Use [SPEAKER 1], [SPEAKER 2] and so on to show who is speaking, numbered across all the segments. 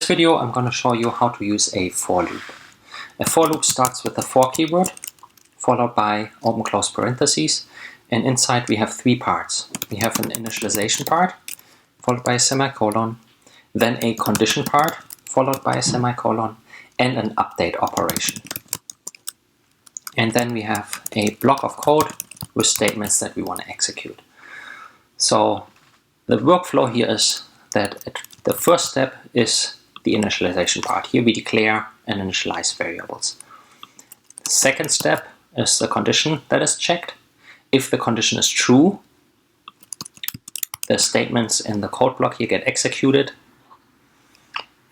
[SPEAKER 1] video I'm going to show you how to use a for loop. A for loop starts with the for keyword, followed by open close parentheses, and inside we have three parts. We have an initialization part, followed by a semicolon, then a condition part, followed by a semicolon, and an update operation. And then we have a block of code with statements that we want to execute. So the workflow here is that the first step is the initialization part. Here we declare and initialize variables. The second step is the condition that is checked. If the condition is true, the statements in the code block here get executed.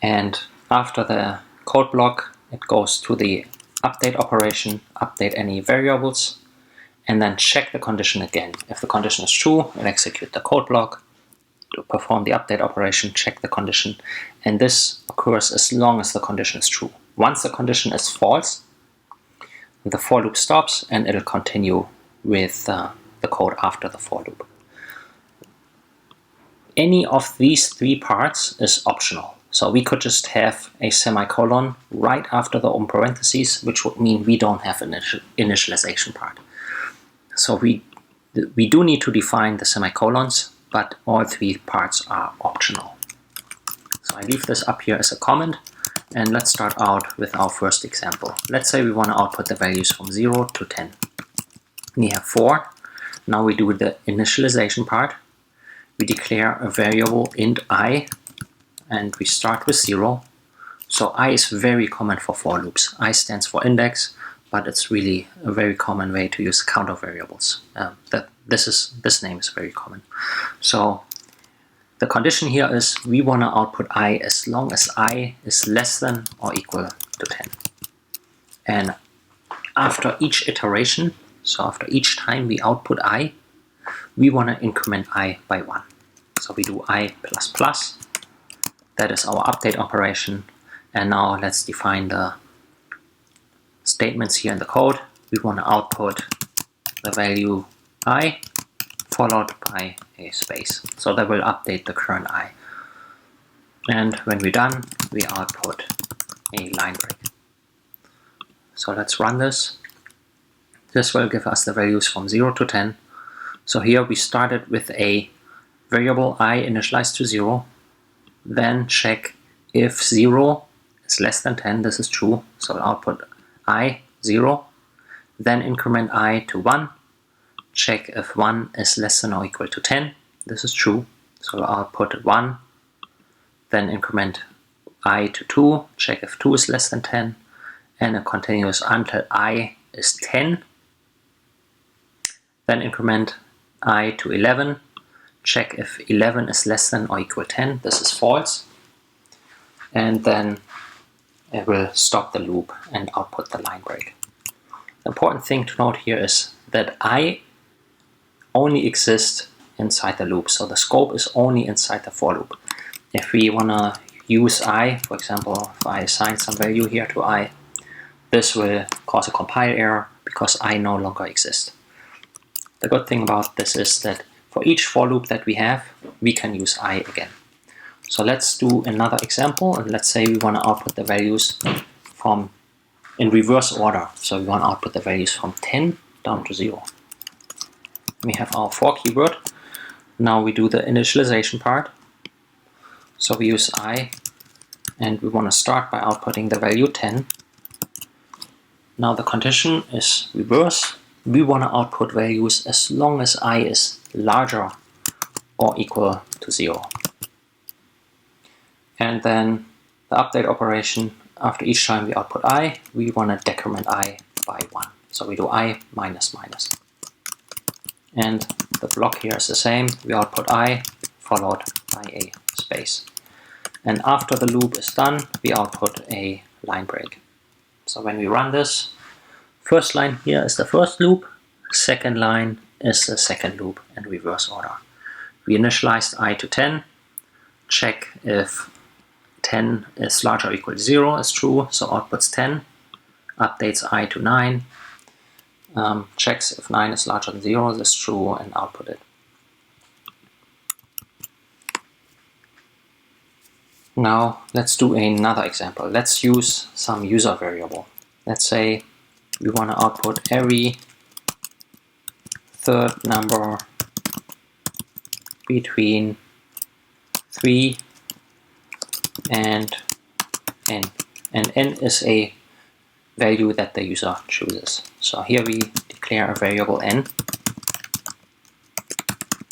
[SPEAKER 1] And after the code block, it goes to the update operation, update any variables, and then check the condition again. If the condition is true, it execute the code block to perform the update operation, check the condition, and this occurs as long as the condition is true. Once the condition is false, the for loop stops and it'll continue with the code after the for loop. Any of these three parts is optional. So we could just have a semicolon right after the open parentheses, which would mean we don't have an initialization part. So we do need to define the semicolons, but all three parts are optional. So I leave this up here as a comment, and let's start out with our first example. Let's say we want to output the values from 0 to 10. We have 4. Now we do the initialization part. We declare a variable int I, and we start with 0. So I is very common for loops. I stands for index, but it's really a very common way to use counter variables. This name is very common. So the condition here is we want to output I as long as I is less than or equal to 10. And after each iteration, so after each time we output I, we want to increment I by 1. So we do I plus plus. That is our update operation. And now let's define the statements here in the code. We want to output the value I followed by a space. So that will update the current I. And when we're done, we output a line break. So let's run this. This will give us the values from 0 to 10. So here we started with a variable I initialized to 0. Then check if 0 is less than 10. This is true. So output I 0. Then increment I to 1. Check if 1 is less than or equal to 10. This is true. So I'll put 1. Then increment I to 2. Check if 2 is less than 10. And it continues until I is 10. Then increment I to 11. Check if 11 is less than or equal to 10. This is false. And then it will stop the loop and output the line break. The important thing to note here is that I only exists inside the loop. So the scope is only inside the for loop. If we want to use I, for example, if I assign some value here to I, this will cause a compile error because I no longer exists. The good thing about this is that for each for loop that we have, we can use I again. So let's do another example, and let's say we want to output the values from in reverse order. So we want to output the values from 10 down to 0. We have our for keyword. Now we do the initialization part. So we use I, and we want to start by outputting the value 10. Now the condition is reverse. We want to output values as long as I is larger or equal to 0. And then the update operation, after each time we output I, we want to decrement I by 1. So we do I minus minus. And the block here is the same. We output I followed by a space. And after the loop is done, we output a line break. So when we run this, first line here is the first loop, second line is the second loop in reverse order. We initialized I to 10, check if 10 is larger or equal to 0 is true, so outputs 10, updates I to 9, checks if 9 is larger than 0, this is true, and output it. Now let's do another example. Let's use some user variable. Let's say we want to output every third number between 3 and n. And n is a value that the user chooses. So here we declare a variable n,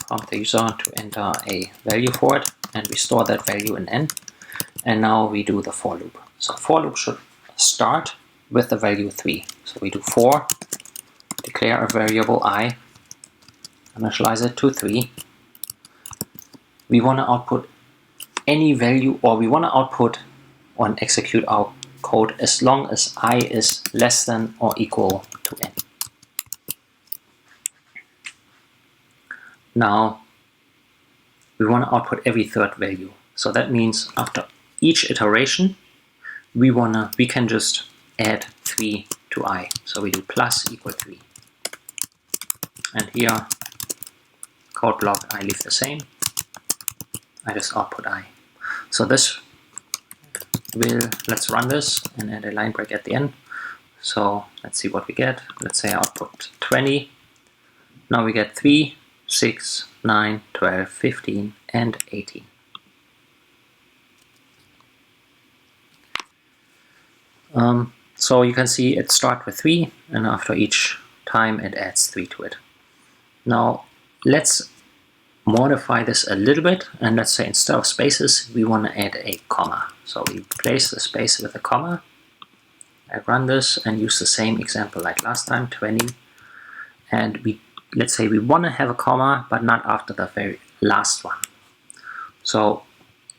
[SPEAKER 1] prompt the user to enter a value for it, and we store that value in n. And now we do the for loop. So for loop should start with the value 3. So we do for, declare a variable I, initialize it to 3. We want to output any value, or we want to output or execute our code as long as I is less than or equal to n. Now we want to output every third value. So that means after each iteration we can just add 3 to I. So we do plus equal 3. And here code block I leave the same. I just output I. So this let's run this and add a line break at the end. So let's see what we get. Let's say output 20. Now we get 3, 6, 9, 12, 15, and 18. So you can see it starts with 3, and after each time it adds 3 to it. Now let's modify this a little bit, and let's say instead of spaces we want to add a comma. So we replace the space with a comma. I run this and use the same example like last time, 20, and let's say we want to have a comma but not after the very last one. So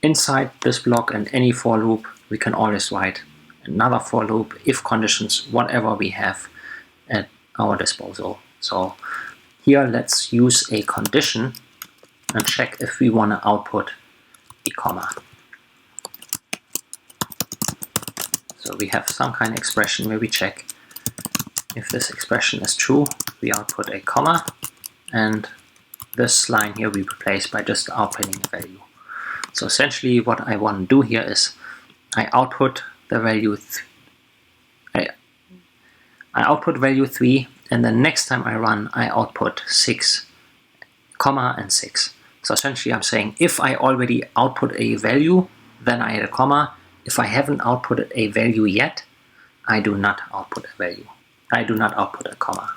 [SPEAKER 1] inside this block and any for loop we can always write another for loop, if conditions, whatever we have at our disposal. So here let's use a condition and check if we want to output a comma. So we have some kind of expression where we check if this expression is true, we output a comma, and this line here we replace by just outputting a value. So essentially what I want to do here is I output the value I output value 3, and the next time I run I output 6, comma and 6. So essentially I'm saying if I already output a value, then I add a comma. If I haven't outputted a value yet, I do not output a value. I do not output a comma.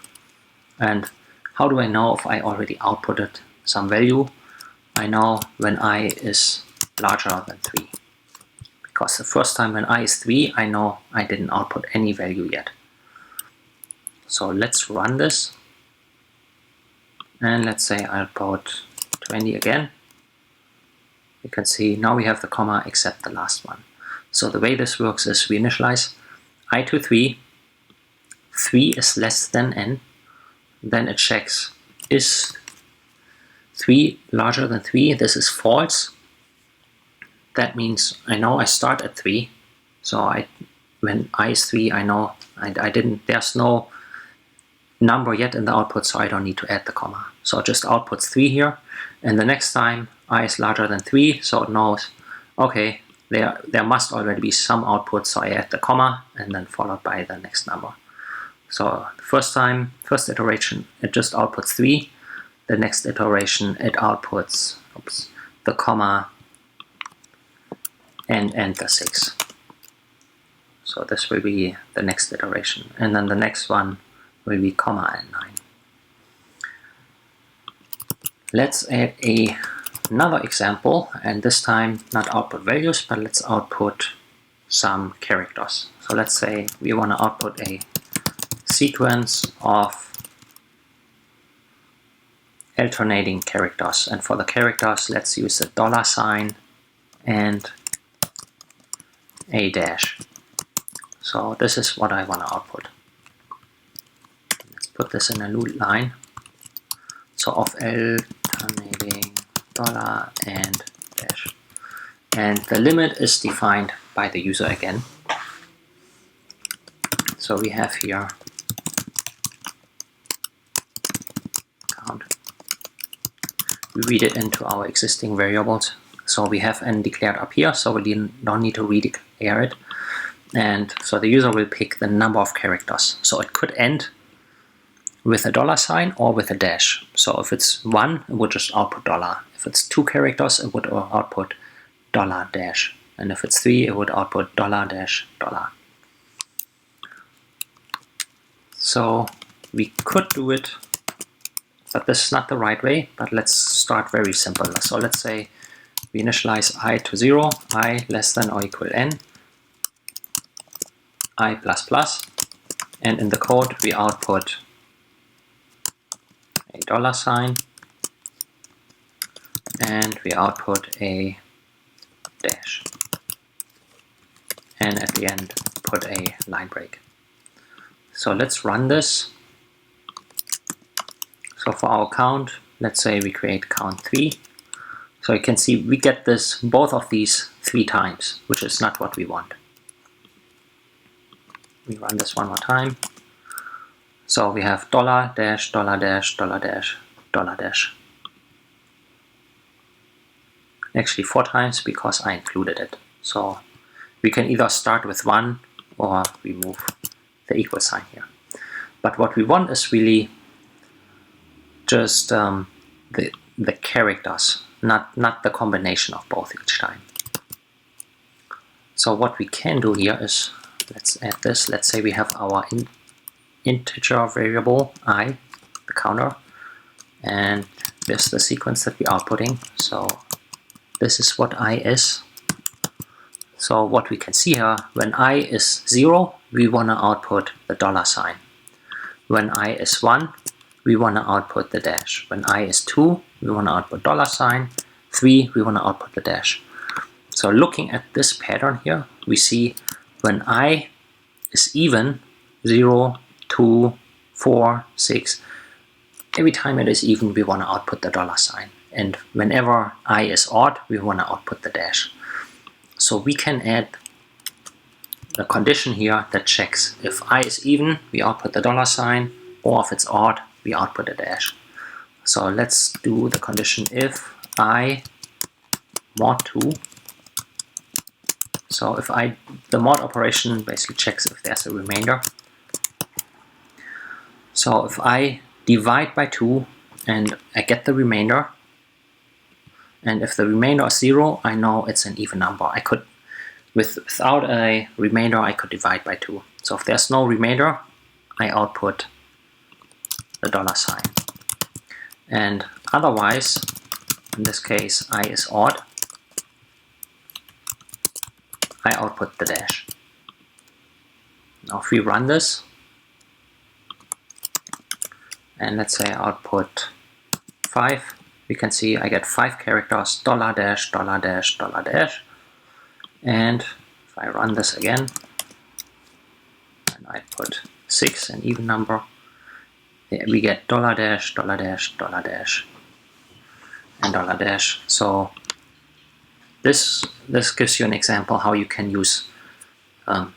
[SPEAKER 1] And how do I know if I already outputted some value? I know when I is larger than 3. Because the first time when I is 3, I know I didn't output any value yet. So let's run this. And let's say I'll put 20 again. You can see now we have the comma except the last one. So the way this works is we initialize I to 3. 3 is less than n. Then it checks, is 3 larger than 3? This is false. That means I know I start at 3. So when I is 3, I know there's no number yet in the output, so I don't need to add the comma. So it just outputs 3 here. And the next time I is larger than 3, so it knows, okay, there must already be some output, so I add the comma and then followed by the next number. So the first iteration, it just outputs 3. The next iteration, it outputs the comma and the 6. So this will be the next iteration. And then the next one will be comma and 9. Let's add another example, and this time not output values, but let's output some characters. So let's say we want to output a sequence of alternating characters, and for the characters let's use a $sign and a dash. So this is what I want to output. Let's put this in a loop line. So of alternating $ and dash. And the limit is defined by the user again. So we have here count. We read it into our existing variables. So we have n declared up here, so we don't need to redeclare it. And so the user will pick the number of characters. So it could end with a $sign or with a dash. So if it's 1, it would just output $. If it's 2 characters, it would output $dash. And if it's 3, it would output $dash. So we could do it, but this is not the right way. But let's start very simple. So let's say we initialize I to 0, I less than or equal n, I plus plus, and in the code we output a $sign and we output a dash, and at the end put a line break. So let's run this. So for our count, let's say we create count 3. So you can see we get this, both of these 3 times, which is not what we want. We run this one more time. So we have $dash, $dash, $dash, $dash. Actually 4 times because I included it. So we can either start with 1 or remove the equal sign here. But what we want is really just the characters, not the combination of both each time. So what we can do here is, let's add this. Let's say we have our integer variable I, the counter, and this is the sequence that we're outputting. So this is what I is. So what we can see here, when I is 0, we want to output the $sign. When I is 1, we want to output the dash. When I is 2, we want to output $sign. 3, we want to output the dash. So looking at this pattern here, we see when I is even, 0, 2, 4, 6, every time it is even, we want to output the $sign. And whenever I is odd, we want to output the dash. So we can add a condition here that checks if I is even, we output the $sign, or if it's odd, we output a dash. So let's do the condition if I mod 2. So if the mod operation basically checks if there's a remainder. So if I divide by 2 and I get the remainder, and if the remainder is 0, I know it's an even number. I could, without a remainder, I could divide by 2. So if there's no remainder, I output the $sign. And otherwise, in this case, I is odd, I output the dash. Now if we run this, and let's say I output 5, we can see I get 5 characters, $dash, $dash, $dash. And if I run this again, and I put 6, an even number, we get $dash, $dash, $dash, and $dash. So this gives you an example how you can use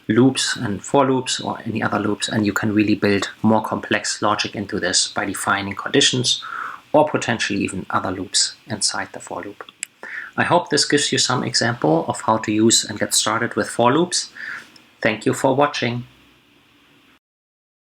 [SPEAKER 1] loops and for loops or any other loops, and you can really build more complex logic into this by defining conditions or potentially even other loops inside the for loop. I hope this gives you some example of how to use and get started with for loops. Thank you for watching.